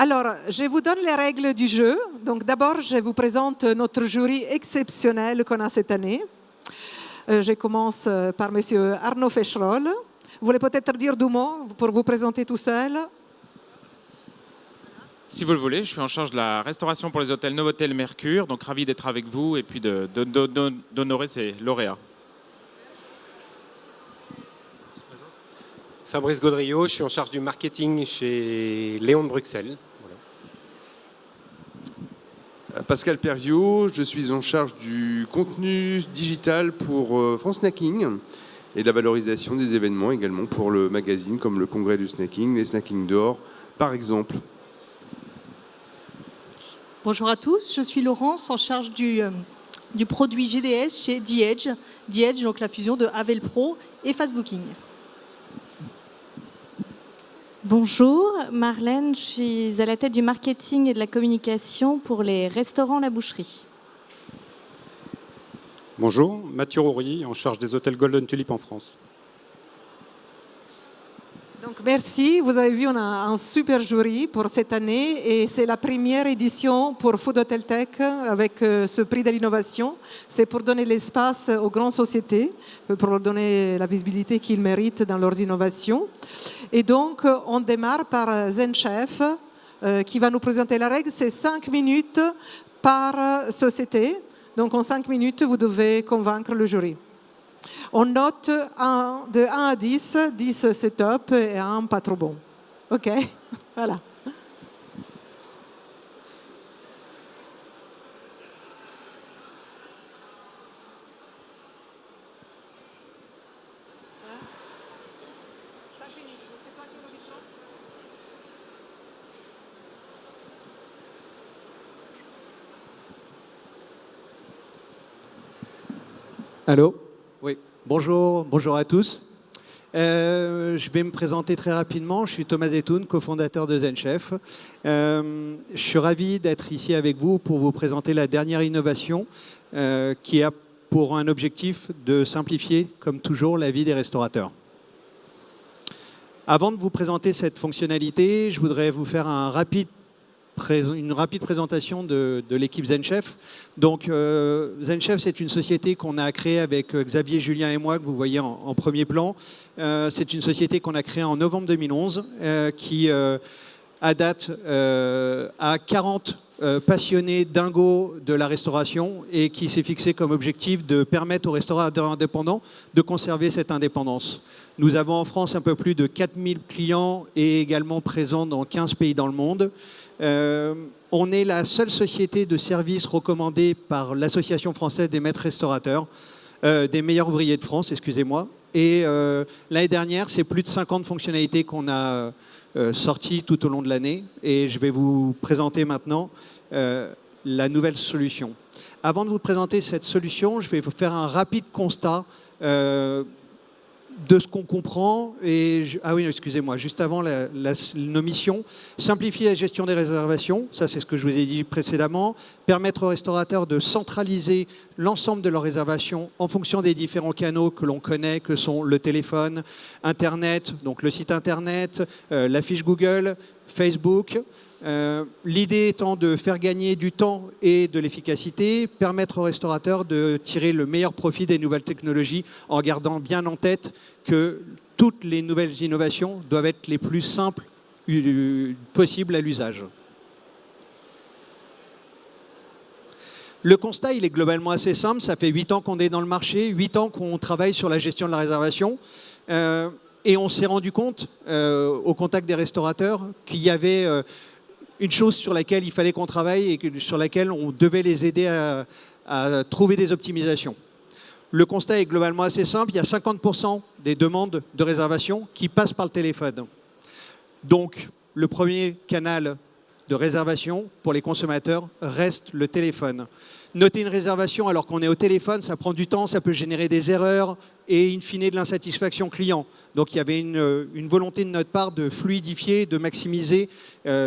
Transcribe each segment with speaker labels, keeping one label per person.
Speaker 1: Alors, je vous donne les règles du jeu. Donc d'abord, je vous présente notre jury exceptionnel qu'on a cette année. Je commence par Monsieur Arnaud Feschrol. Vous voulez peut-être dire deux mots pour vous présenter tout seul?
Speaker 2: Si vous le voulez, je suis en charge de la restauration pour les hôtels Novotel Mercure, donc ravi d'être avec vous et puis d'honorer ces lauréats.
Speaker 3: Fabrice Gaudriot, je suis en charge du marketing chez Léon de Bruxelles. Voilà.
Speaker 4: Pascal Perriot, je suis en charge du contenu digital pour France Snacking et de la valorisation des événements également pour le magazine comme le congrès du snacking, les Snacking d'or par exemple.
Speaker 5: Bonjour à tous, je suis Laurence en charge du produit GDS chez The Edge, donc la fusion de Havel Pro et Fastbooking.
Speaker 6: Bonjour, Marlène, je suis à la tête du marketing et de la communication pour les restaurants La Boucherie.
Speaker 7: Bonjour, Mathieu Roury, en charge des hôtels Golden Tulip en France.
Speaker 1: Donc merci, vous avez vu, on a un super jury pour cette année et c'est la première édition pour Food Hotel Tech avec ce prix de l'innovation. C'est pour donner l'espace aux grandes sociétés, pour leur donner la visibilité qu'ils méritent dans leurs innovations. Et donc on démarre par ZenChef qui va nous présenter la règle, c'est 5 minutes par société. Donc en 5 minutes, vous devez convaincre le jury. On note de 1 à 10, 10 c'est top et 1 pas trop bon. OK? Voilà.
Speaker 8: Allô? Oui. Bonjour à tous. Je vais me présenter très rapidement. Je suis Thomas Zetoun, cofondateur de ZenChef. Je suis ravi d'être ici avec vous pour vous présenter la dernière innovation qui a pour un objectif de simplifier, comme toujours, la vie des restaurateurs. Avant de vous présenter cette fonctionnalité, je voudrais vous faire une rapide présentation de l'équipe ZenChef. Donc, ZenChef, c'est une société qu'on a créée avec Xavier, Julien et moi, que vous voyez en premier plan. C'est une société qu'on a créée en novembre 2011, qui, à date, a 40 passionnés dingos de la restauration et qui s'est fixé comme objectif de permettre aux restaurateurs indépendants de conserver cette indépendance. Nous avons en France un peu plus de 4000 clients et également présents dans 15 pays dans le monde. On est la seule société de services recommandée par l'Association française des maîtres restaurateurs, des meilleurs ouvriers de France, excusez-moi. Et l'année dernière, c'est plus de 50 fonctionnalités qu'on a sorties tout au long de l'année. Et je vais vous présenter maintenant la nouvelle solution. Avant de vous présenter cette solution, je vais vous faire un rapide constat de ce qu'on comprend. Ah oui, excusez-moi, juste avant nos missions, simplifier la gestion des réservations, ça c'est ce que je vous ai dit précédemment, permettre aux restaurateurs de centraliser l'ensemble de leurs réservations en fonction des différents canaux que l'on connaît, que sont le téléphone, Internet, donc le site Internet, la fiche Google, Facebook. L'idée étant de faire gagner du temps et de l'efficacité, permettre aux restaurateurs de tirer le meilleur profit des nouvelles technologies en gardant bien en tête que toutes les nouvelles innovations doivent être les plus simples possibles à l'usage. Le constat, il est globalement assez simple. Ça fait 8 ans qu'on est dans le marché, 8 ans qu'on travaille sur la gestion de la réservation. Et on s'est rendu compte, au contact des restaurateurs, qu'il y avait une chose sur laquelle il fallait qu'on travaille et sur laquelle on devait les aider à trouver des optimisations. Le constat est globalement assez simple. Il y a 50% des demandes de réservation qui passent par le téléphone. Donc, le premier canal de réservation pour les consommateurs reste le téléphone. Noter une réservation alors qu'on est au téléphone, ça prend du temps, ça peut générer des erreurs et in fine de l'insatisfaction client. Donc il y avait une volonté de notre part de fluidifier, de maximiser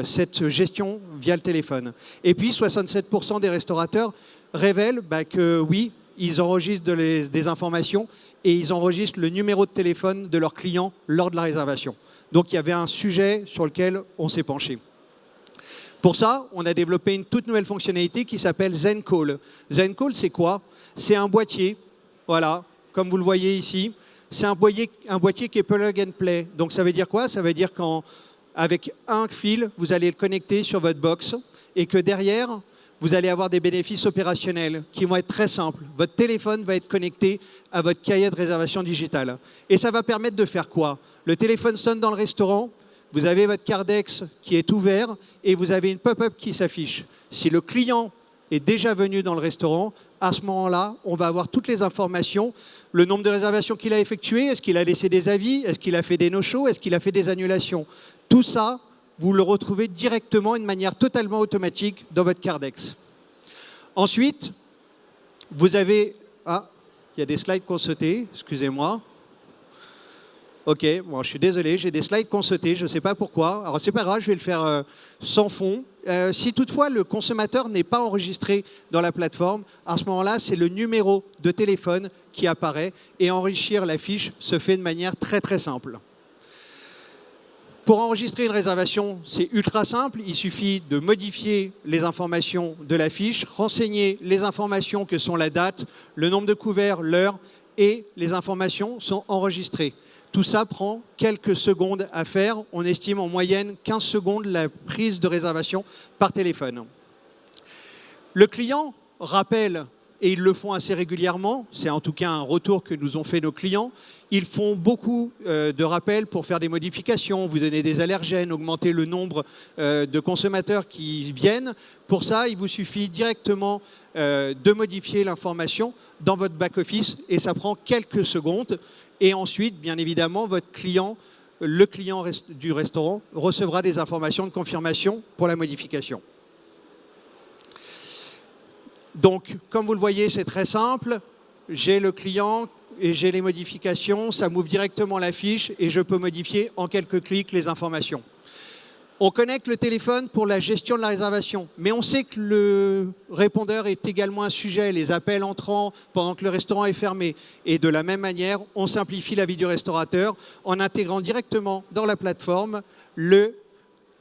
Speaker 8: cette gestion via le téléphone. Et puis 67% des restaurateurs révèlent que oui, ils enregistrent des informations et ils enregistrent le numéro de téléphone de leurs clients lors de la réservation. Donc il y avait un sujet sur lequel on s'est penché. Pour ça, on a développé une toute nouvelle fonctionnalité qui s'appelle ZenCall. ZenCall, c'est quoi? C'est un boîtier, voilà, comme vous le voyez ici. C'est un boîtier qui est plug and play. Donc ça veut dire quoi? Ça veut dire qu'avec un fil, vous allez le connecter sur votre box et que derrière, vous allez avoir des bénéfices opérationnels qui vont être très simples. Votre téléphone va être connecté à votre cahier de réservation digitale. Et ça va permettre de faire quoi? Le téléphone sonne dans le restaurant, vous avez votre Cardex qui est ouvert et vous avez une pop-up qui s'affiche. Si le client est déjà venu dans le restaurant, à ce moment-là, on va avoir toutes les informations, le nombre de réservations qu'il a effectuées, est-ce qu'il a laissé des avis, est-ce qu'il a fait des no-shows, est-ce qu'il a fait des annulations. Tout ça, vous le retrouvez directement de manière totalement automatique dans votre Cardex. Ensuite, vous avez... Ah, il y a des slides qui ont sauté, excusez-moi. Ok, bon, je suis désolé, j'ai des slides qui ont sauté, je ne sais pas pourquoi. Alors, c'est pas grave, je vais le faire sans fond. Si toutefois le consommateur n'est pas enregistré dans la plateforme, à ce moment-là, c'est le numéro de téléphone qui apparaît et enrichir la fiche se fait de manière très très simple. Pour enregistrer une réservation, c'est ultra simple. Il suffit de modifier les informations de la fiche, renseigner les informations que sont la date, le nombre de couverts, l'heure, et les informations sont enregistrées. Tout ça prend quelques secondes à faire. On estime en moyenne 15 secondes la prise de réservation par téléphone. Le client rappelle, et ils le font assez régulièrement, c'est en tout cas un retour que nous ont fait nos clients, ils font beaucoup de rappels pour faire des modifications, vous donner des allergènes, augmenter le nombre de consommateurs qui viennent. Pour ça, il vous suffit directement de modifier l'information dans votre back-office et ça prend quelques secondes. Et ensuite, bien évidemment, votre client, le client du restaurant, recevra des informations de confirmation pour la modification. Donc, comme vous le voyez, c'est très simple. J'ai le client et j'ai les modifications. Ça m'ouvre directement la fiche et je peux modifier en quelques clics les informations. On connecte le téléphone pour la gestion de la réservation, mais on sait que le répondeur est également un sujet, les appels entrants pendant que le restaurant est fermé. Et de la même manière, on simplifie la vie du restaurateur en intégrant directement dans la plateforme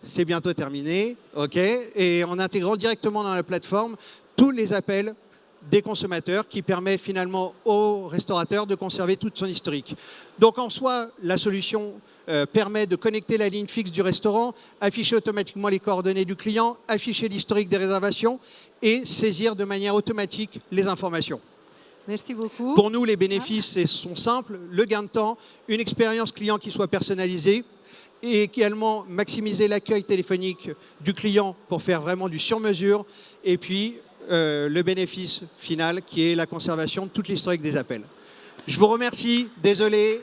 Speaker 8: c'est bientôt terminé, ok, et en intégrant directement dans la plateforme tous les appels des consommateurs qui permet finalement au restaurateur de conserver toute son historique. Donc en soi, la solution permet de connecter la ligne fixe du restaurant, afficher automatiquement les coordonnées du client, afficher l'historique des réservations et saisir de manière automatique les informations.
Speaker 1: Merci beaucoup.
Speaker 8: Pour nous, les bénéfices sont simples, le gain de temps, une expérience client qui soit personnalisée et également maximiser l'accueil téléphonique du client pour faire vraiment du sur-mesure et puis le bénéfice final qui est la conservation de toute l'historique des appels. Je vous remercie, désolé.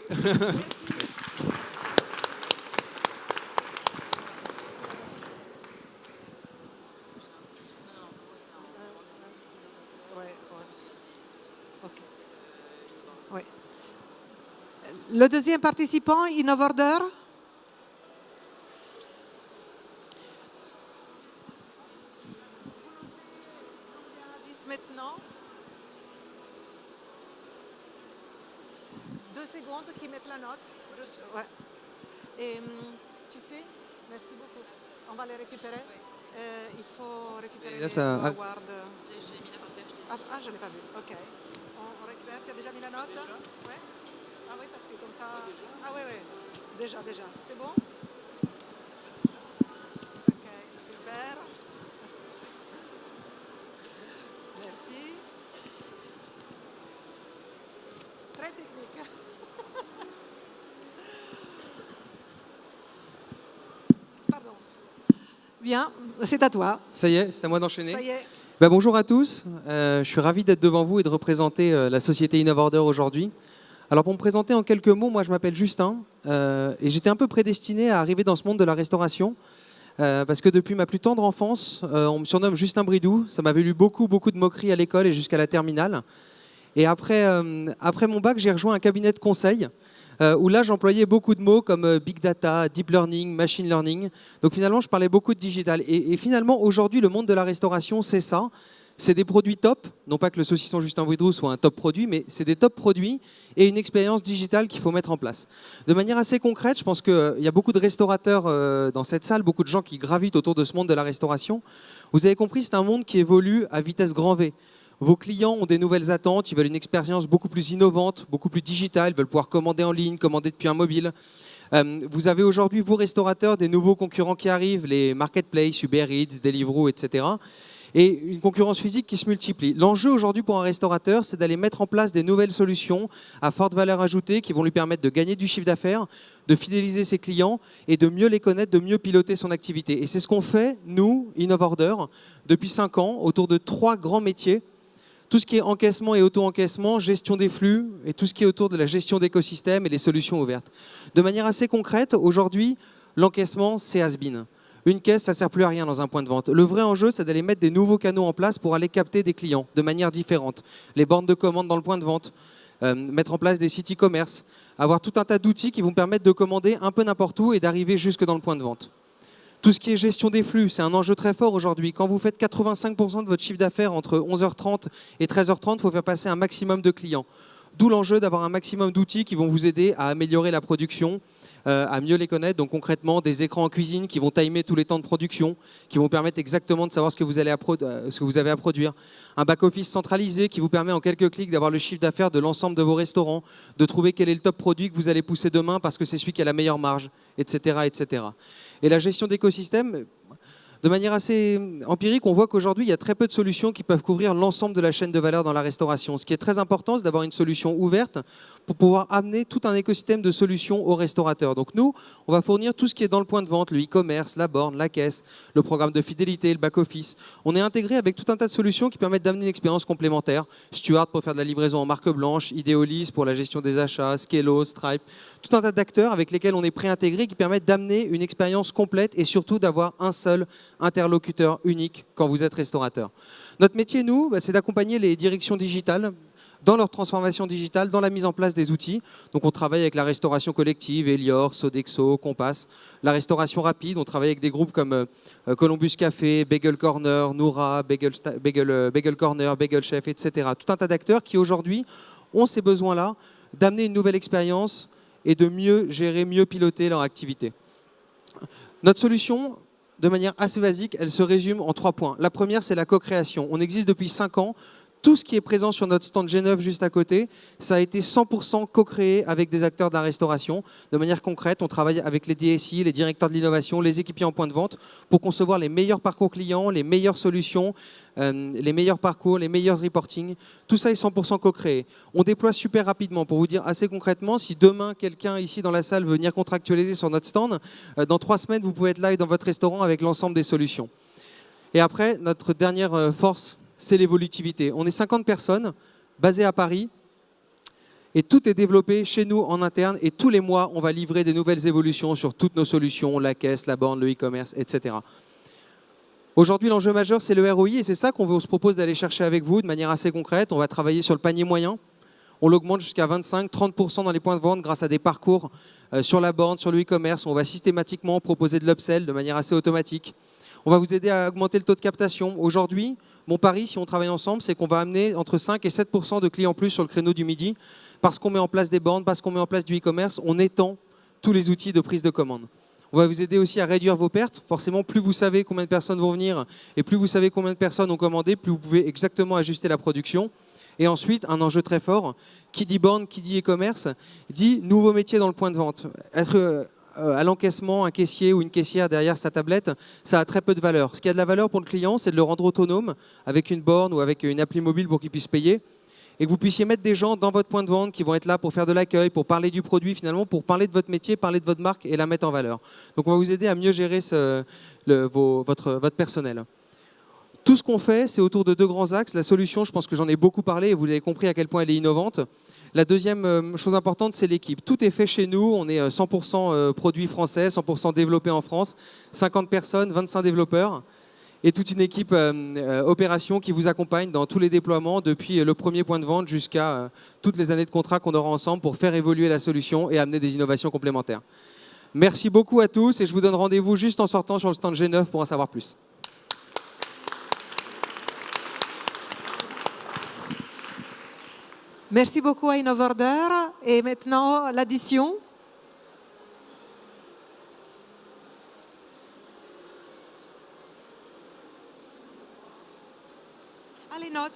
Speaker 1: Le deuxième participant, Innovorder. Maintenant, 2 secondes qui mettent la note. Ouais. Et tu sais, merci beaucoup. On va les récupérer. Il faut récupérer les awards. Je ne l'ai pas vu. Ok. On récupère. Tu as déjà mis la note? Ouais. Ah oui, parce que comme ça... Ah oui, oui. Déjà. C'est bon? Ok, super. Merci. Très technique. Pardon. Bien, c'est à toi.
Speaker 9: Ça y est, c'est à moi d'enchaîner.
Speaker 1: Ça y est.
Speaker 9: Bonjour à tous, je suis ravi d'être devant vous et de représenter la société Innovorder aujourd'hui. Alors pour me présenter en quelques mots, moi je m'appelle Justin et j'étais un peu prédestiné à arriver dans ce monde de la restauration parce que depuis ma plus tendre enfance, on me surnomme Justin Bridou. Ça m'avait lu beaucoup de moqueries à l'école et jusqu'à la terminale. Et après mon bac, j'ai rejoint un cabinet de conseil où là j'employais beaucoup de mots comme big data, deep learning, machine learning. Donc finalement je parlais beaucoup de digital. Et finalement aujourd'hui le monde de la restauration c'est ça. C'est des produits top, non pas que le saucisson Justin Boudrou soit un top produit, mais c'est des top produits et une expérience digitale qu'il faut mettre en place. De manière assez concrète, je pense qu'il y a beaucoup de restaurateurs dans cette salle, beaucoup de gens qui gravitent autour de ce monde de la restauration. Vous avez compris, c'est un monde qui évolue à vitesse grand V. Vos clients ont des nouvelles attentes, ils veulent une expérience beaucoup plus innovante, beaucoup plus digitale, ils veulent pouvoir commander en ligne, commander depuis un mobile. Vous avez aujourd'hui, vous restaurateurs, des nouveaux concurrents qui arrivent, les marketplaces, Uber Eats, Deliveroo, etc. Et une concurrence physique qui se multiplie. L'enjeu aujourd'hui pour un restaurateur, c'est d'aller mettre en place des nouvelles solutions à forte valeur ajoutée qui vont lui permettre de gagner du chiffre d'affaires, de fidéliser ses clients et de mieux les connaître, de mieux piloter son activité. Et c'est ce qu'on fait, nous, InnovOrder, depuis 5 ans, autour de 3 grands métiers. Tout ce qui est encaissement et auto-encaissement, gestion des flux et tout ce qui est autour de la gestion d'écosystèmes et les solutions ouvertes. De manière assez concrète, aujourd'hui, l'encaissement, c'est has-been. Une caisse, ça ne sert plus à rien dans un point de vente. Le vrai enjeu, c'est d'aller mettre des nouveaux canaux en place pour aller capter des clients de manière différente. Les bornes de commande dans le point de vente, mettre en place des sites e-commerce, avoir tout un tas d'outils qui vont permettre de commander un peu n'importe où et d'arriver jusque dans le point de vente. Tout ce qui est gestion des flux, c'est un enjeu très fort aujourd'hui. Quand vous faites 85% de votre chiffre d'affaires entre 11h30 et 13h30, il faut faire passer un maximum de clients. D'où l'enjeu d'avoir un maximum d'outils qui vont vous aider à améliorer la production, à mieux les connaître. Donc concrètement, des écrans en cuisine qui vont timer tous les temps de production, qui vont permettre exactement de savoir ce que vous avez à produire. Un back-office centralisé qui vous permet en quelques clics d'avoir le chiffre d'affaires de l'ensemble de vos restaurants, de trouver quel est le top produit que vous allez pousser demain parce que c'est celui qui a la meilleure marge, etc. etc. Et la gestion d'écosystème, de manière assez empirique, on voit qu'aujourd'hui, il y a très peu de solutions qui peuvent couvrir l'ensemble de la chaîne de valeur dans la restauration. Ce qui est très important, c'est d'avoir une solution ouverte pour pouvoir amener tout un écosystème de solutions aux restaurateurs. Donc nous, on va fournir tout ce qui est dans le point de vente, le e-commerce, la borne, la caisse, le programme de fidélité, le back-office. On est intégré avec tout un tas de solutions qui permettent d'amener une expérience complémentaire. Stuart pour faire de la livraison en marque blanche, Ideolis pour la gestion des achats, Skello, Stripe, tout un tas d'acteurs avec lesquels on est pré-intégré qui permettent d'amener une expérience complète et surtout d'avoir un seul interlocuteur unique quand vous êtes restaurateur. Notre métier, nous, c'est d'accompagner les directions digitales dans leur transformation digitale, dans la mise en place des outils. Donc on travaille avec la restauration collective, Elior, Sodexo, Compass. La restauration rapide, on travaille avec des groupes comme Columbus Café, Bagel Corner, Noura, Bagel Corner, Bagel Chef, etc. Tout un tas d'acteurs qui aujourd'hui ont ces besoins-là d'amener une nouvelle expérience et de mieux gérer, mieux piloter leur activité. Notre solution, de manière assez basique, elle se résume en 3 points. La première, c'est la co-création. On existe depuis 5 ans. Tout ce qui est présent sur notre stand G9 juste à côté, ça a été 100% co-créé avec des acteurs de la restauration. De manière concrète, on travaille avec les DSI, les directeurs de l'innovation, les équipiers en point de vente pour concevoir les meilleurs parcours clients, les meilleures solutions, les meilleurs parcours, les meilleurs reporting. Tout ça est 100% co-créé. On déploie super rapidement. Pour vous dire assez concrètement, si demain, quelqu'un ici dans la salle veut venir contractualiser sur notre stand, dans 3 semaines, vous pouvez être live dans votre restaurant avec l'ensemble des solutions. Et après, notre dernière force, c'est l'évolutivité. On est 50 personnes basées à Paris et tout est développé chez nous en interne et tous les mois, on va livrer des nouvelles évolutions sur toutes nos solutions, la caisse, la borne, le e-commerce, etc. Aujourd'hui, l'enjeu majeur, c'est le ROI et c'est ça qu'on se propose d'aller chercher avec vous de manière assez concrète. On va travailler sur le panier moyen. On l'augmente jusqu'à 25-30% dans les points de vente grâce à des parcours sur la borne, sur le e-commerce. On va systématiquement proposer de l'upsell de manière assez automatique. On va vous aider à augmenter le taux de captation. Aujourd'hui, mon pari, si on travaille ensemble, c'est qu'on va amener entre 5 et 7% de clients plus sur le créneau du midi parce qu'on met en place des bornes, parce qu'on met en place du e-commerce, on étend tous les outils de prise de commande. On va vous aider aussi à réduire vos pertes. Forcément, plus vous savez combien de personnes vont venir et plus vous savez combien de personnes ont commandé, plus vous pouvez exactement ajuster la production. Et ensuite, un enjeu très fort, qui dit borne, qui dit e-commerce, dit nouveau métier dans le point de vente. Être à l'encaissement, un caissier ou une caissière derrière sa tablette, ça a très peu de valeur. Ce qui a de la valeur pour le client, c'est de le rendre autonome avec une borne ou avec une appli mobile pour qu'il puisse payer et que vous puissiez mettre des gens dans votre point de vente qui vont être là pour faire de l'accueil, pour parler du produit finalement, pour parler de votre métier, parler de votre marque et la mettre en valeur. Donc on va vous aider à mieux gérer votre personnel. Tout ce qu'on fait, c'est autour de 2 grands axes. La solution, je pense que j'en ai beaucoup parlé et vous avez compris à quel point elle est innovante. La deuxième chose importante, c'est l'équipe. Tout est fait chez nous. On est 100% produits français, 100% développé en France. 50 personnes, 25 développeurs et toute une équipe opération qui vous accompagne dans tous les déploiements depuis le premier point de vente jusqu'à toutes les années de contrat qu'on aura ensemble pour faire évoluer la solution et amener des innovations complémentaires. Merci beaucoup à tous et je vous donne rendez-vous juste en sortant sur le stand G9 pour en savoir plus.
Speaker 1: Merci beaucoup à InnoVorder. Et maintenant, l'addition. Ah, les notes.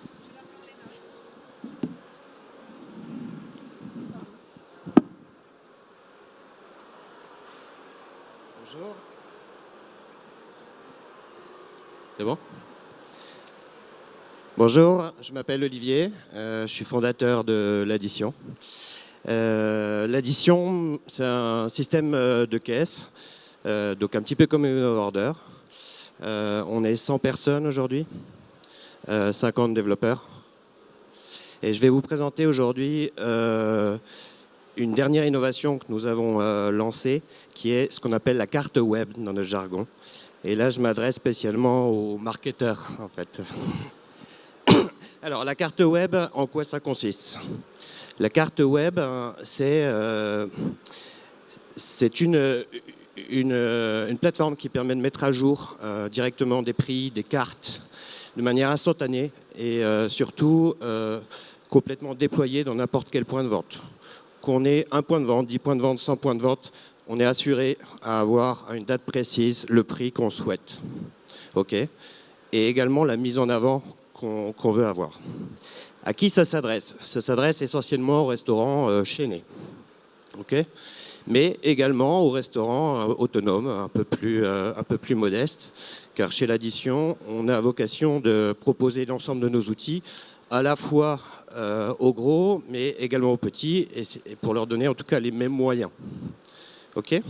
Speaker 10: Bonjour. C'est bon? Bonjour, je m'appelle Olivier, je suis fondateur de l'Addition. L'Addition, c'est un système de caisse, donc un petit peu comme une order. On est 100 personnes aujourd'hui, 50 développeurs. Et je vais vous présenter aujourd'hui une dernière innovation que nous avons lancée, qui est ce qu'on appelle la carte web dans notre jargon. Et là, je m'adresse spécialement aux marketeurs, en fait. Alors, la carte web, en quoi ça consiste? La carte web, c'est une plateforme qui permet de mettre à jour directement des prix, des cartes, de manière instantanée et surtout complètement déployée dans n'importe quel point de vente. Qu'on ait un point de vente, 10 points de vente, 100 points de vente, on est assuré à avoir à une date précise le prix qu'on souhaite. OK? Et également la mise en avant qu'on veut avoir. À qui ça s'adresse? Ça s'adresse essentiellement aux restaurants chaînés. OK? Mais également aux restaurants autonomes, un peu plus modestes, car chez l'Addition, on a vocation de proposer l'ensemble de nos outils, à la fois aux gros, mais également aux petits, et pour leur donner en tout cas les mêmes moyens. OK?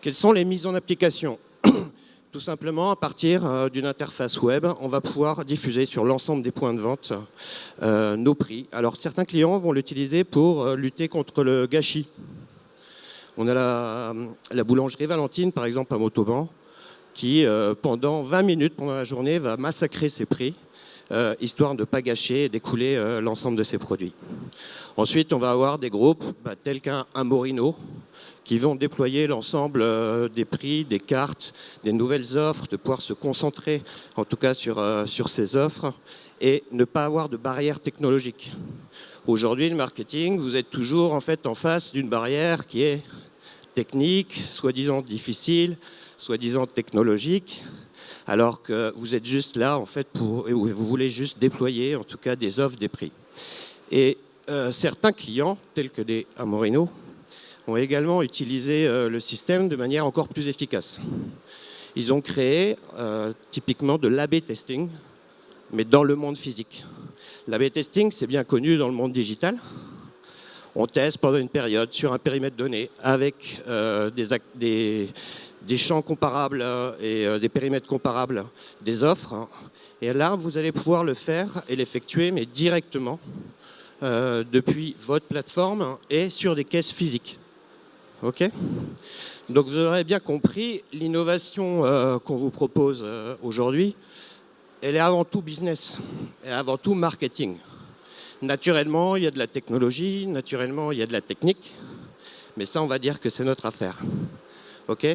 Speaker 10: Quelles sont les mises en application? Tout simplement, à partir d'une interface web, on va pouvoir diffuser sur l'ensemble des points de vente nos prix. Alors, certains clients vont l'utiliser pour lutter contre le gâchis. On a la boulangerie Valentine, par exemple, à Montauban, qui, pendant 20 minutes pendant la journée, va massacrer ses prix, histoire de ne pas gâcher et d'écouler l'ensemble de ses produits. Ensuite, on va avoir des groupes tels qu'un Morino, qui vont déployer l'ensemble des prix, des cartes, des nouvelles offres, de pouvoir se concentrer en tout cas sur ces offres et ne pas avoir de barrière technologique. Aujourd'hui, le marketing, vous êtes toujours en fait en face d'une barrière qui est technique, soi-disant difficile, soi-disant technologique, alors que vous êtes juste là en fait vous voulez juste déployer en tout cas des offres, des prix. Et certains clients, tels que des Amorino, ont également utilisé le système de manière encore plus efficace. Ils ont créé typiquement de l'A/B testing, mais dans le monde physique. L'A/B testing, c'est bien connu dans le monde digital. On teste pendant une période sur un périmètre donné avec des champs comparables et des périmètres comparables des offres. Et là, vous allez pouvoir le faire et l'effectuer, mais directement depuis votre plateforme et sur des caisses physiques. OK? Donc vous aurez bien compris, l'innovation qu'on vous propose aujourd'hui, elle est avant tout business, et avant tout marketing. Naturellement, il y a de la technologie, naturellement, il y a de la technique, mais ça, on va dire que c'est notre affaire. OK?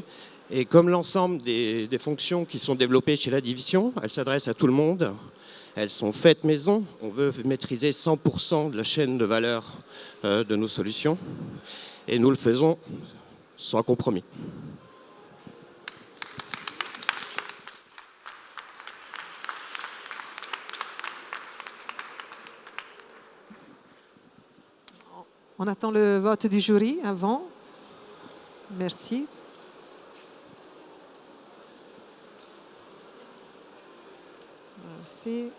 Speaker 10: Et comme l'ensemble des fonctions qui sont développées chez l'Addition, elles s'adressent à tout le monde, elles sont faites maison, on veut maîtriser 100% de la chaîne de valeur de nos solutions, et nous le faisons sans compromis.
Speaker 1: On attend le vote du jury avant. Merci. Merci.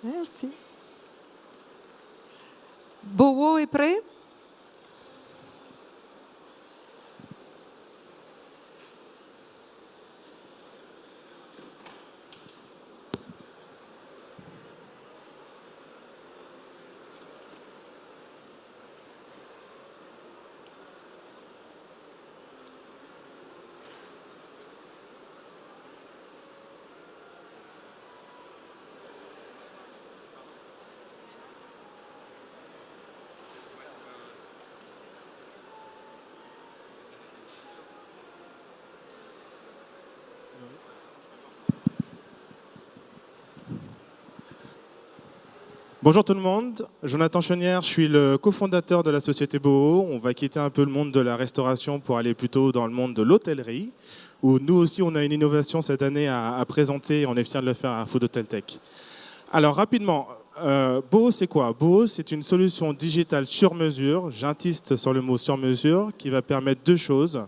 Speaker 1: Merci. Bowo est prêt?
Speaker 11: Bonjour tout le monde, Jonathan Chenière, je suis le cofondateur de la société Boho. On va quitter un peu le monde de la restauration pour aller plutôt dans le monde de l'hôtellerie, où nous aussi on a une innovation cette année à présenter et on est fiers de le faire à Food Hotel Tech. Alors rapidement, Boho c'est quoi? Boho c'est une solution digitale sur mesure, j'insiste sur le mot sur mesure, qui va permettre deux choses.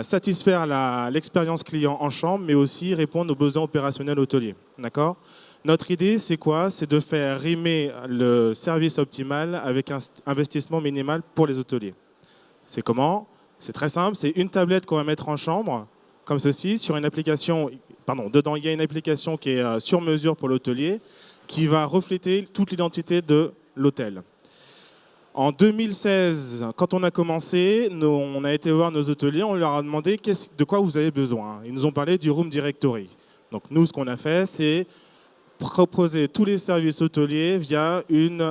Speaker 11: Satisfaire l'expérience client en chambre, mais aussi répondre aux besoins opérationnels hôteliers. D'accord ? Notre idée, c'est quoi? C'est de faire rimer le service optimal avec un investissement minimal pour les hôteliers. C'est comment? C'est très simple, c'est une tablette qu'on va mettre en chambre, comme ceci, sur une application, dedans il y a une application qui est sur mesure pour l'hôtelier, qui va refléter toute l'identité de l'hôtel. En 2016, quand on a commencé, on a été voir nos hôteliers, on leur a demandé de quoi vous avez besoin. Ils nous ont parlé du Room Directory. Donc nous, ce qu'on a fait, c'est proposer tous les services hôteliers via une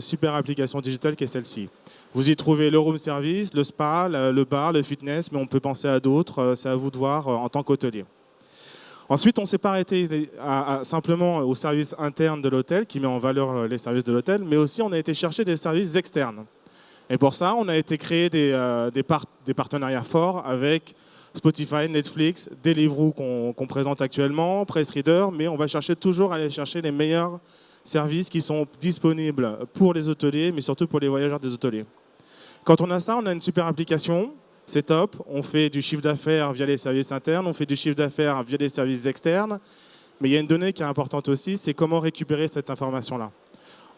Speaker 11: super application digitale qui est celle-ci. Vous y trouvez le room service, le spa, le bar, le fitness, mais on peut penser à d'autres, c'est à vous de voir en tant qu'hôtelier. Ensuite, on ne s'est pas arrêté simplement au service interne de l'hôtel, qui met en valeur les services de l'hôtel, mais aussi on a été chercher des services externes. Et pour ça, on a été créer des partenariats forts avec Spotify, Netflix, Deliveroo qu'on présente actuellement, PressReader, mais on va toujours aller chercher les meilleurs services qui sont disponibles pour les hôteliers, mais surtout pour les voyageurs des hôteliers. Quand on a ça, on a une super application, c'est top, on fait du chiffre d'affaires via les services internes, on fait du chiffre d'affaires via les services externes, mais il y a une donnée qui est importante aussi, c'est comment récupérer cette information-là.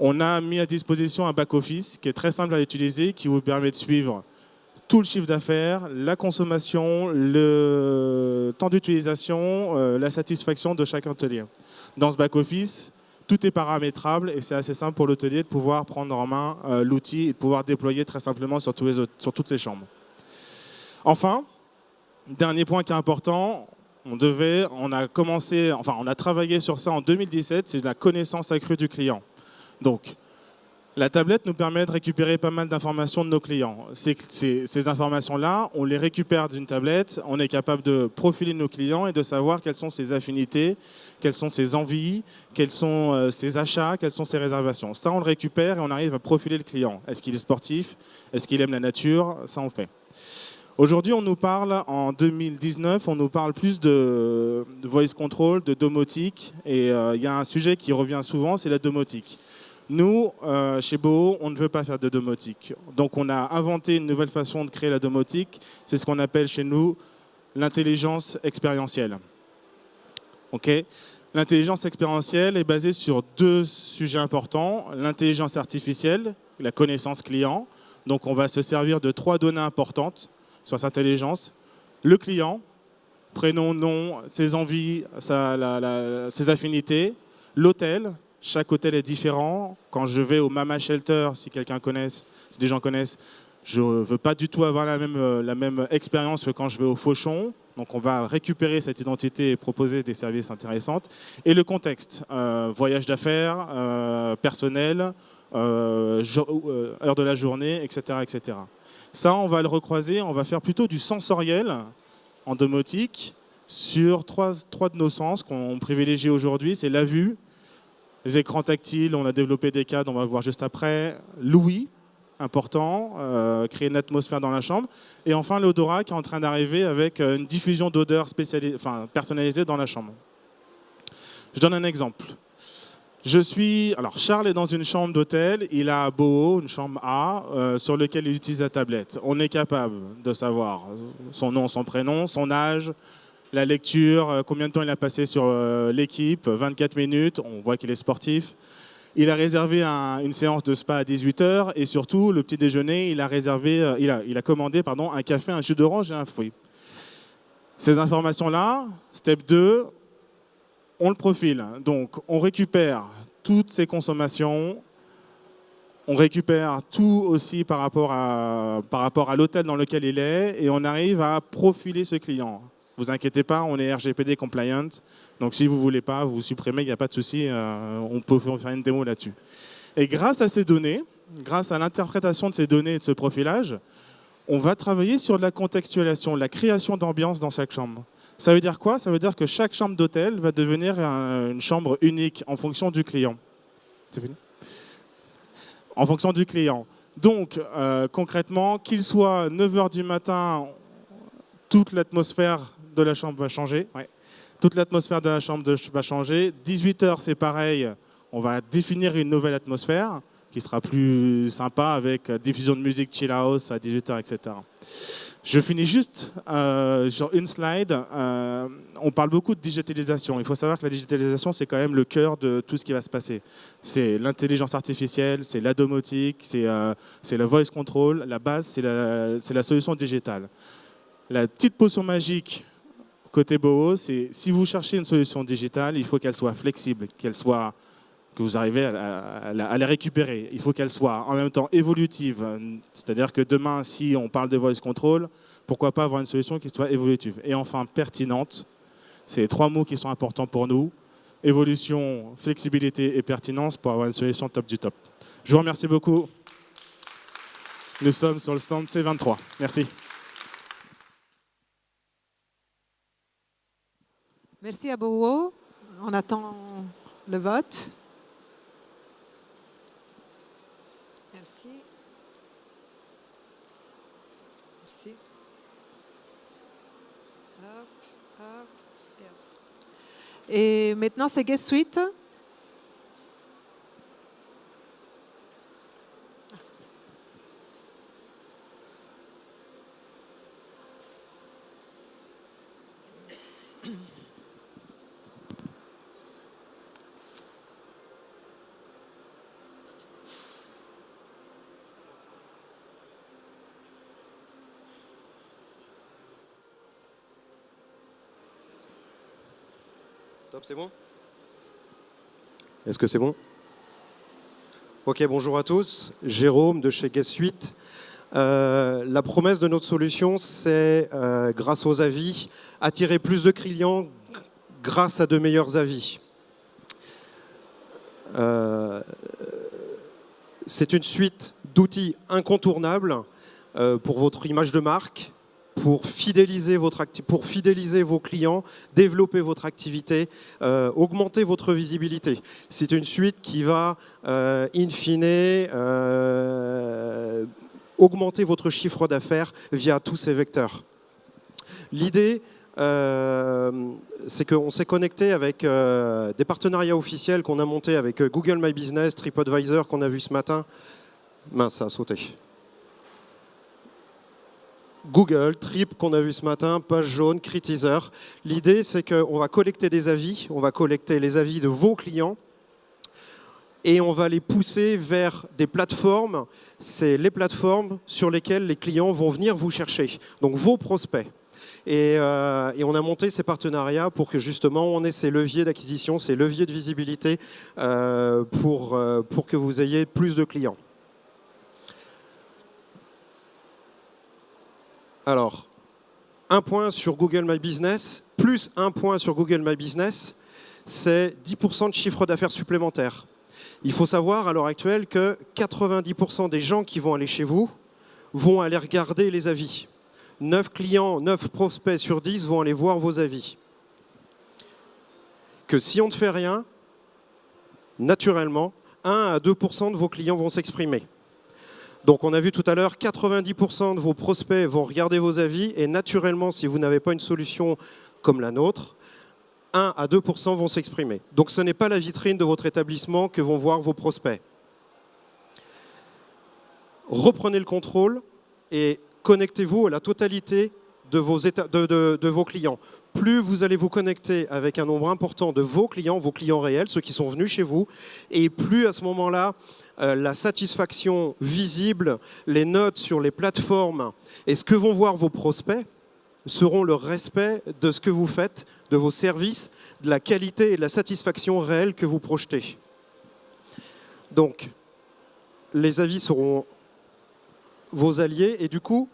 Speaker 11: On a mis à disposition un back-office qui est très simple à utiliser, qui vous permet de suivre tout le chiffre d'affaires, la consommation, le temps d'utilisation, la satisfaction de chaque hôtelier. Dans ce back-office, tout est paramétrable et c'est assez simple pour l'hôtelier de pouvoir prendre en main l'outil et de pouvoir déployer très simplement sur toutes ses chambres. Enfin, dernier point qui est important, on a travaillé sur ça en 2017, c'est la connaissance accrue du client. Donc, la tablette nous permet de récupérer pas mal d'informations de nos clients. Ces informations-là, on les récupère d'une tablette, on est capable de profiler nos clients et de savoir quelles sont ses affinités, quelles sont ses envies, quels sont ses achats, quelles sont ses réservations. Ça, on le récupère et on arrive à profiler le client. Est-ce qu'il est sportif? Est-ce qu'il aime la nature? Ça, on fait. Aujourd'hui, on nous parle, en 2019, on nous parle plus de voice control, de domotique. Et il y a un sujet qui revient souvent, c'est la domotique. Nous, chez Boho, on ne veut pas faire de domotique. Donc on a inventé une nouvelle façon de créer la domotique. C'est ce qu'on appelle chez nous l'intelligence expérientielle. Okay. L'intelligence expérientielle est basée sur deux sujets importants. L'intelligence artificielle, la connaissance client. Donc on va se servir de 3 données importantes sur cette intelligence. Le client, prénom, nom, ses envies, ses affinités. L'hôtel. Chaque hôtel est différent. Quand je vais au Mama Shelter, si des gens connaissent, je ne veux pas du tout avoir la même expérience que quand je vais au Fauchon. Donc on va récupérer cette identité et proposer des services intéressants. Et le contexte, voyage d'affaires, personnel, heure de la journée, etc., etc. Ça, on va le recroiser, on va faire plutôt du sensoriel en domotique sur trois de nos sens qu'on privilégie aujourd'hui, c'est la vue, les écrans tactiles, on a développé des cadres, on va le voir juste après. L'ouïe, important, créer une atmosphère dans la chambre. Et enfin, l'odorat qui est en train d'arriver avec une diffusion d'odeurs personnalisée dans la chambre. Je donne un exemple. Charles est dans une chambre d'hôtel, il a Boho, une chambre A, sur laquelle il utilise la tablette. On est capable de savoir son nom, son prénom, son âge, la lecture, combien de temps il a passé sur l'équipe, 24 minutes, on voit qu'il est sportif. Il a réservé une séance de spa à 18h et surtout, le petit déjeuner, il a commandé un café, un jus d'orange et un fruit. Ces informations-là, step 2, on le profile. Donc, on récupère toutes ces consommations, on récupère tout aussi par rapport à l'hôtel dans lequel il est et on arrive à profiler ce client. Vous inquiétez pas, on est RGPD compliant. Donc si vous ne voulez pas, vous supprimez, il n'y a pas de souci. On peut faire une démo là-dessus. Et grâce à ces données, grâce à l'interprétation de ces données et de ce profilage, on va travailler sur la contextualisation, la création d'ambiance dans chaque chambre. Ça veut dire quoi? Ça veut dire que chaque chambre d'hôtel va devenir une chambre unique en fonction du client. C'est fini. En fonction du client. Donc, concrètement, qu'il soit 9h du matin, toute l'atmosphère de la chambre va changer. Ouais. Toute l'atmosphère de la chambre va changer. 18h, c'est pareil. On va définir une nouvelle atmosphère qui sera plus sympa avec diffusion de musique chill house à 18h, etc. Je finis juste sur une slide. On parle beaucoup de digitalisation. Il faut savoir que la digitalisation, c'est quand même le cœur de tout ce qui va se passer. C'est l'intelligence artificielle, c'est la domotique, c'est le voice control. La base, c'est la solution digitale. La petite potion magique côté Boho, c'est si vous cherchez une solution digitale, il faut qu'elle soit flexible, que vous arrivez à la récupérer. Il faut qu'elle soit en même temps évolutive. C'est-à-dire que demain, si on parle de voice control, pourquoi pas avoir une solution qui soit évolutive. Et enfin, pertinente. C'est les 3 mots qui sont importants pour nous. Évolution, flexibilité et pertinence pour avoir une solution top du top. Je vous remercie beaucoup. Nous sommes sur le stand C23. Merci.
Speaker 1: Merci à Boho. On attend le vote. Merci. Merci. Hop, hop, et hop. Et maintenant, c'est Guest Suite.
Speaker 10: Top, c'est bon? Est-ce que c'est bon? Ok, bonjour à tous. Jérôme de chez Guest Suite. La promesse de notre solution, c'est, grâce aux avis, attirer plus de clients grâce à de meilleurs avis. C'est une suite d'outils incontournables pour votre image de marque, pour fidéliser vos clients, développer votre activité, augmenter votre visibilité. C'est une suite qui va, in fine, augmenter votre chiffre d'affaires via tous ces vecteurs. L'idée, c'est qu'on s'est connecté avec des partenariats officiels qu'on a montés avec Google My Business, TripAdvisor qu'on a vu ce matin. Mince, ça a sauté. Google, Trip qu'on a vu ce matin, Page Jaune, Critizer. L'idée, c'est qu'on va collecter des avis, on va collecter les avis de vos clients et on va les pousser vers des plateformes. C'est les plateformes sur lesquelles les clients vont venir vous chercher, donc vos prospects. Et on a monté ces partenariats pour que justement on ait ces leviers d'acquisition, ces leviers de visibilité pour que vous ayez plus de clients. Alors, un point sur Google My Business, plus un point sur Google My Business, c'est 10% de chiffre d'affaires supplémentaire. Il faut savoir à l'heure actuelle que 90% des gens qui vont aller chez vous vont aller regarder les avis. 9 clients, 9 prospects sur 10 vont aller voir vos avis. Que si on ne fait rien, naturellement, 1 à 2% de vos clients vont s'exprimer. Donc on a vu tout à l'heure, 90% de vos prospects vont regarder vos avis et naturellement, si vous n'avez pas une solution comme la nôtre, 1 à 2% vont s'exprimer. Donc ce n'est pas la vitrine de votre établissement que vont voir vos prospects. Reprenez le contrôle et connectez-vous à la totalité de vos clients. Plus vous allez vous connecter avec un nombre important de vos clients réels, ceux qui sont venus chez vous, et plus à ce moment-là, la satisfaction visible, les notes sur les plateformes et ce que vont voir vos prospects seront le respect de ce que vous faites, de vos services, de la qualité et de la satisfaction réelle que vous projetez. Donc, les avis seront vos alliés et du coup,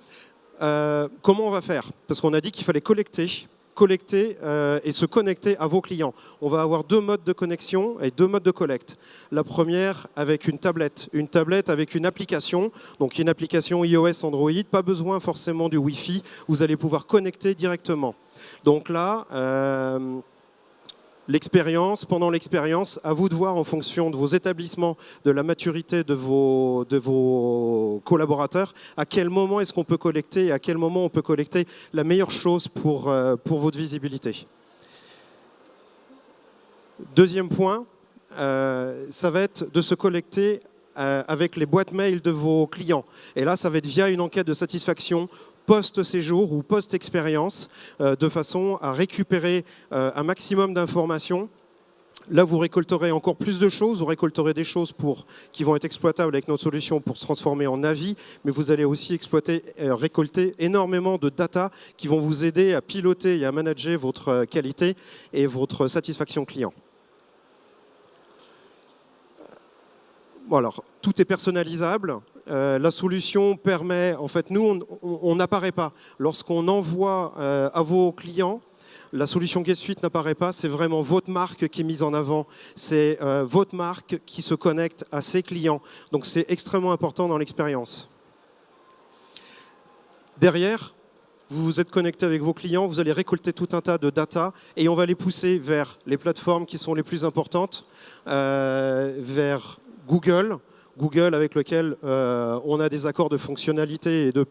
Speaker 10: comment on va faire? Parce qu'on a dit qu'il fallait collecter et se connecter à vos clients. On va avoir 2 modes de connexion et 2 modes de collecte. La première avec une tablette avec une application, donc une application iOS, Android, pas besoin forcément du Wi-Fi, vous allez pouvoir connecter directement. Donc là, l'expérience, pendant l'expérience, à vous de voir en fonction de vos établissements, de la maturité de vos collaborateurs, à quel moment est-ce qu'on peut collecter et à quel moment on peut collecter la meilleure chose pour votre visibilité. Deuxième point, ça va être de se connecter avec les boîtes mail de vos clients. Et là, ça va être via une enquête de satisfaction post-séjour ou post-expérience, de façon à récupérer un maximum d'informations. Là, vous récolterez encore plus de choses, vous récolterez des choses qui vont être exploitables avec notre solution pour se transformer en avis, mais vous allez aussi récolter énormément de data qui vont vous aider à piloter et à manager votre qualité et votre satisfaction client. Bon, alors, tout est personnalisable. La solution permet, en fait, nous, on n'apparaît pas. Lorsqu'on envoie à vos clients, la solution Guest Suite n'apparaît pas, c'est vraiment votre marque qui est mise en avant. C'est votre marque qui se connecte à ses clients. Donc, c'est extrêmement important dans l'expérience. Derrière, vous êtes connecté avec vos clients, vous allez récolter tout un tas de data et on va les pousser vers les plateformes qui sont les plus importantes, vers Google avec lequel on a des accords de fonctionnalité et de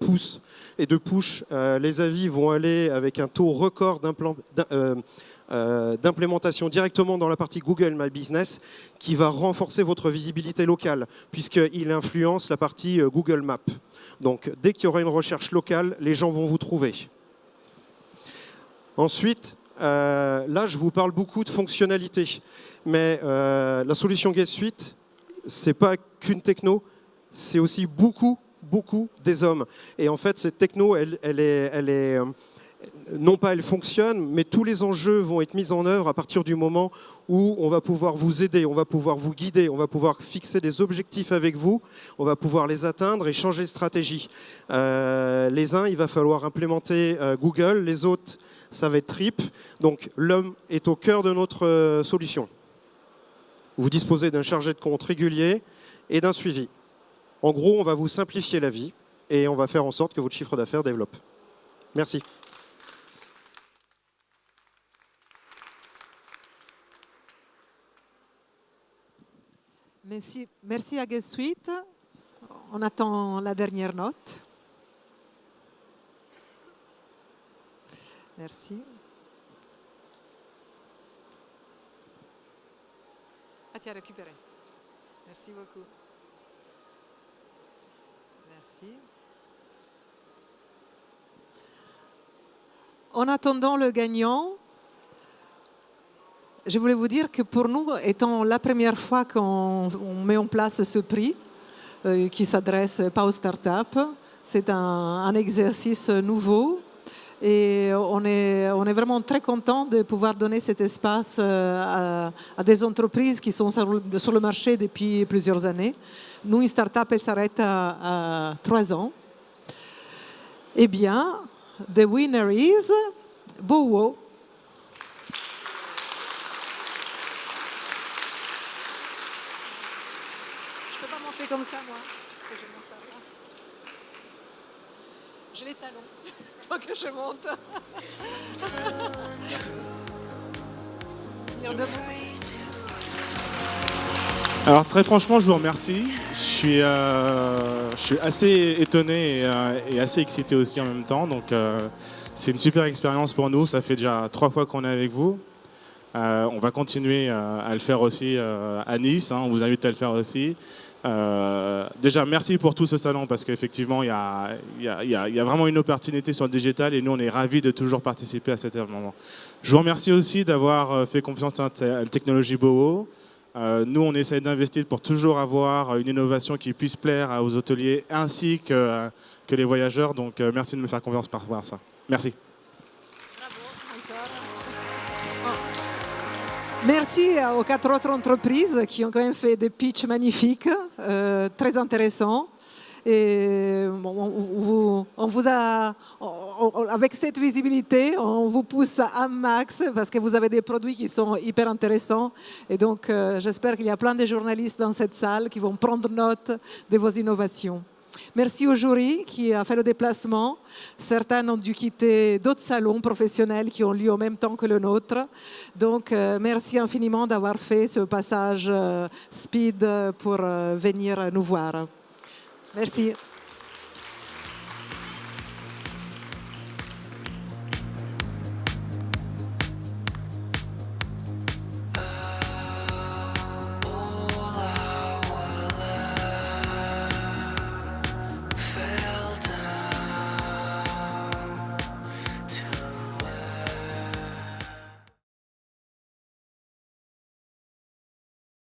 Speaker 10: push. Les avis vont aller avec un taux record d'implémentation directement dans la partie Google My Business qui va renforcer votre visibilité locale puisqu'il influence la partie Google Maps. Donc dès qu'il y aura une recherche locale, les gens vont vous trouver. Ensuite, là je vous parle beaucoup de fonctionnalités, mais la solution Guest Suite, c'est pas qu'une techno, c'est aussi beaucoup des hommes. Et en fait, cette techno, elle est non pas elle fonctionne, mais tous les enjeux vont être mis en œuvre à partir du moment où on va pouvoir vous aider, on va pouvoir vous guider, on va pouvoir fixer des objectifs avec vous, on va pouvoir les atteindre et changer de stratégie. Les uns, il va falloir implémenter Google, les autres, ça va être Trip. Donc l'homme est au cœur de notre solution. Vous disposez d'un chargé de compte régulier et d'un suivi. En gros, on va vous simplifier la vie et on va faire en sorte que votre chiffre d'affaires développe. Merci.
Speaker 1: Merci à Guest Suite. On attend la dernière note. Merci. Ah, tu as récupéré. Merci beaucoup. Merci. En attendant le gagnant, je voulais vous dire que pour nous, étant la première fois qu'on met en place ce prix, qui ne s'adresse pas aux startups, c'est un exercice nouveau. Et on est vraiment très content de pouvoir donner cet espace à des entreprises qui sont sur le marché depuis plusieurs années. Nous, une start-up, elle s'arrête à 3 ans. Eh bien, the winner is Bowo. Je ne peux pas monter comme ça, moi. Que je monte par là. J'ai les talons. Faut que je monte.
Speaker 2: Merci.
Speaker 11: Alors très franchement, je vous remercie. Je suis assez étonné et assez excité aussi en même temps. Donc c'est une super expérience pour nous. Ça fait déjà 3 fois qu'on est avec vous. On va continuer à le faire aussi à Nice. On vous invite à le faire aussi. Déjà, merci pour tout ce salon parce qu'effectivement, il y a vraiment une opportunité sur le digital et nous, on est ravis de toujours participer à cet événement. Je vous remercie aussi d'avoir fait confiance à la technologie Bowo. Nous, on essaie d'investir pour toujours avoir une innovation qui puisse plaire aux hôteliers ainsi que les voyageurs. Donc, merci de me faire confiance par rapport à ça. Merci.
Speaker 1: Merci aux 4 autres entreprises qui ont quand même fait des pitchs magnifiques, très intéressants. Et avec cette visibilité, on vous pousse à max parce que vous avez des produits qui sont hyper intéressants. Et donc, j'espère qu'il y a plein de journalistes dans cette salle qui vont prendre note de vos innovations. Merci au jury qui a fait le déplacement. Certains ont dû quitter d'autres salons professionnels qui ont lieu en même temps que le nôtre. Donc, merci infiniment d'avoir fait ce passage speed pour venir nous voir. Merci.